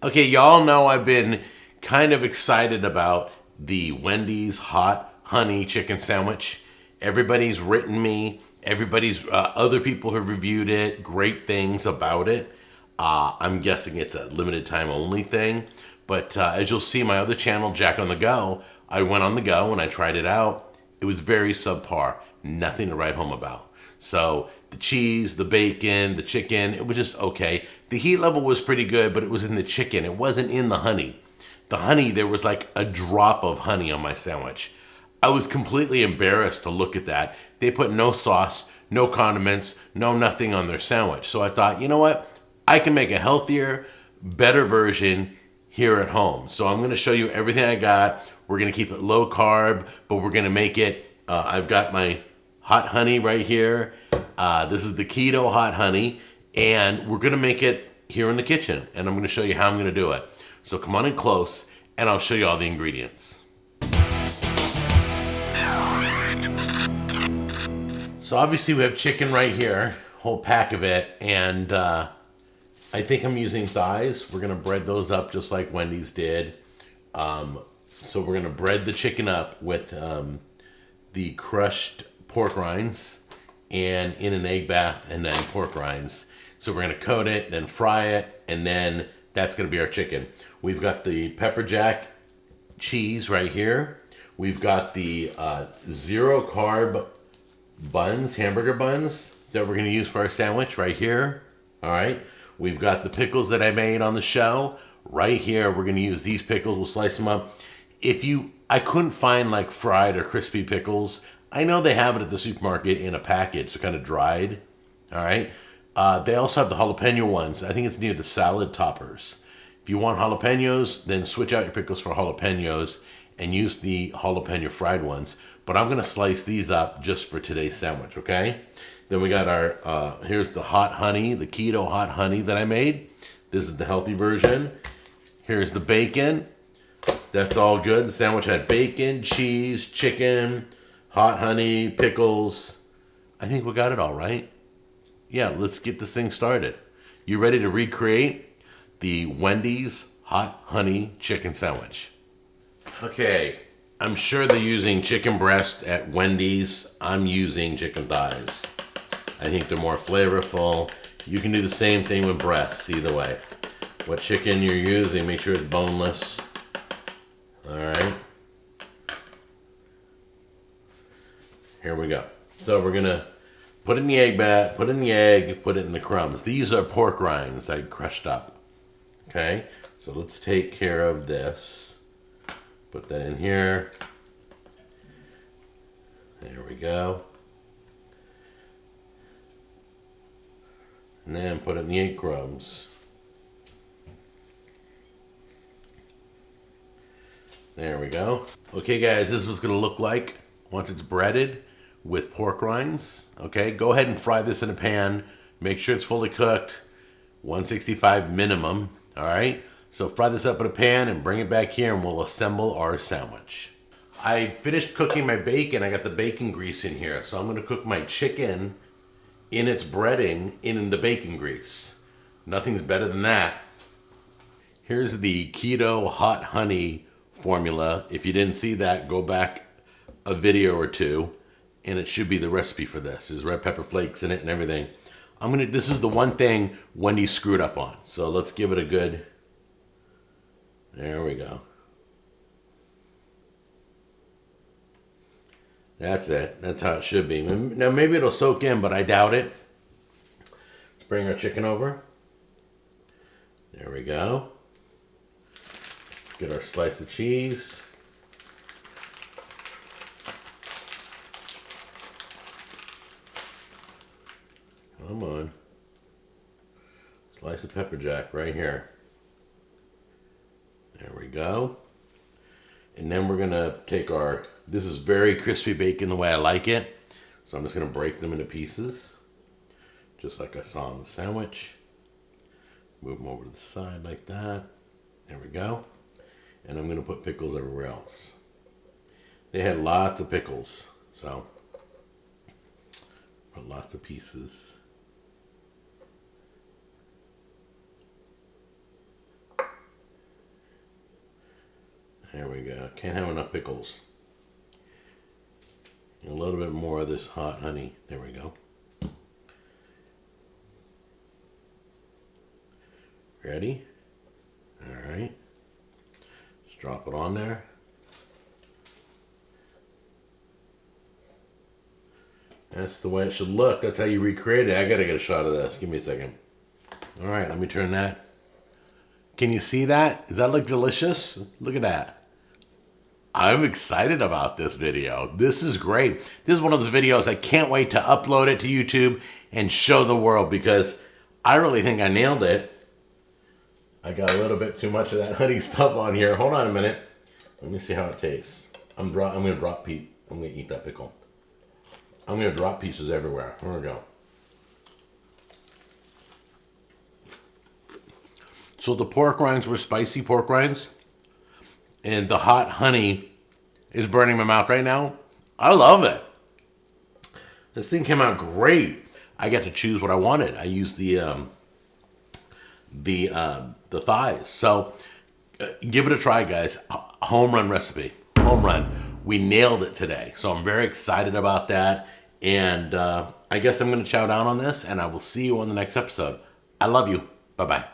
Okay, y'all know I've been kind of excited about the Wendy's hot honey chicken sandwich. Everybody's written me, everybody's other people have reviewed it, great things about it. I'm guessing it's a limited time only thing, but as you'll see, my other channel, Jack on the Go, I went on the go and I tried it out. It was very subpar, nothing to write home about. So the cheese, the bacon, the chicken, it was just okay. The heat level was pretty good, but it was in the chicken. It wasn't in the honey. The honey, there was like a drop of honey on my sandwich. I was completely embarrassed to look at that. They put no sauce, no condiments, no nothing on their sandwich. So I thought, you know what? I can make a healthier, better version here at home. So I'm going to show you everything I got. We're going to keep it low carb, but we're going to make it. I've got my hot honey right here. This is the keto hot honey, and we're going to make it here in the kitchen, and I'm going to show you how I'm going to do it. So come on in close, and I'll show you all the ingredients. So obviously we have chicken right here, whole pack of it, and I think I'm using thighs. We're going to bread those up just like Wendy's did. So we're going to bread the chicken up with the crushed pork rinds and in an egg bath and then pork rinds. So we're going to coat it, then fry it, and then that's going to be our chicken. We've got the pepper jack cheese right here. We've got the zero carb buns, hamburger buns that we're going to use for our sandwich right here. All right. We've got the pickles that I made on the show right here. We're going to use these pickles. We'll slice them up. I couldn't find like fried or crispy pickles. I know they have it at the supermarket in a package, so kind of dried. All right. They also have the jalapeno ones. I think it's near the salad toppers. If you want jalapenos, then switch out your pickles for jalapenos and use the jalapeno fried ones. But I'm going to slice these up just for today's sandwich, okay? Then we got our, here's the hot honey, the keto hot honey that I made. This is the healthy version. Here's the bacon. That's all good. The sandwich had bacon, cheese, chicken, hot honey, pickles. I think we got it all right. Yeah, let's get this thing started. You ready to recreate the Wendy's hot honey chicken sandwich? Okay, I'm sure they're using chicken breast at Wendy's. I'm using chicken thighs. I think they're more flavorful. You can do the same thing with breasts, either way. What chicken you're using, make sure it's boneless. All right. Here we go. So we're gonna put it in the egg bat, put it in the egg, put it in the crumbs. These are pork rinds I crushed up. Okay, so let's take care of this. Put that in here. There we go. And then put it in the egg crumbs. There we go. Okay guys, this is what's gonna look like once it's breaded with pork rinds. Okay, go ahead and fry this in a pan. Make sure it's fully cooked, 165 minimum. All right, so fry this up in a pan and bring it back here and we'll assemble our sandwich. I finished cooking my bacon. I got the bacon grease in here. So I'm gonna cook my chicken in its breading in the bacon grease. Nothing's better than that. Here's the keto hot honey formula. If you didn't see that, go back a video or two and it should be the recipe for this. There's red pepper flakes in it and everything. This is the one thing Wendy screwed up on. So let's give it a good, there we go. That's it. That's how it should be. Now maybe it'll soak in, but I doubt it. Let's bring our chicken over. There we go. Get our slice of cheese. Come on. Slice of pepper jack right here. There we go. And then we're gonna take this is very crispy bacon the way I like it. So I'm just gonna break them into pieces. Just like I saw on the sandwich. Move them over to the side like that. There we go. And I'm gonna put pickles everywhere else. They had lots of pickles, so put lots of pieces. There we go. Can't have enough pickles. A little bit more of this hot honey. There we go. Ready? All right. Just drop it on there. That's the way it should look. That's how you recreate it. I gotta get a shot of this. Give me a second. All right, let me turn that. Can you see that? Does that look delicious? Look at that. I'm excited about this video. This is great. This is one of those videos I can't wait to upload it to YouTube and show the world because I really think I nailed it. I got a little bit too much of that honey stuff on here. Hold on a minute. Let me see how it tastes. I'm gonna eat that pickle. I'm gonna drop pieces everywhere. There we go. So the pork rinds were spicy pork rinds. And the hot honey is burning my mouth right now. I love it. This thing came out great. I got to choose what I wanted. I used the thighs. So give it a try, guys. Home run recipe. Home run. We nailed it today. So I'm very excited about that. And I guess I'm going to chow down on this. And I will see you on the next episode. I love you. Bye-bye.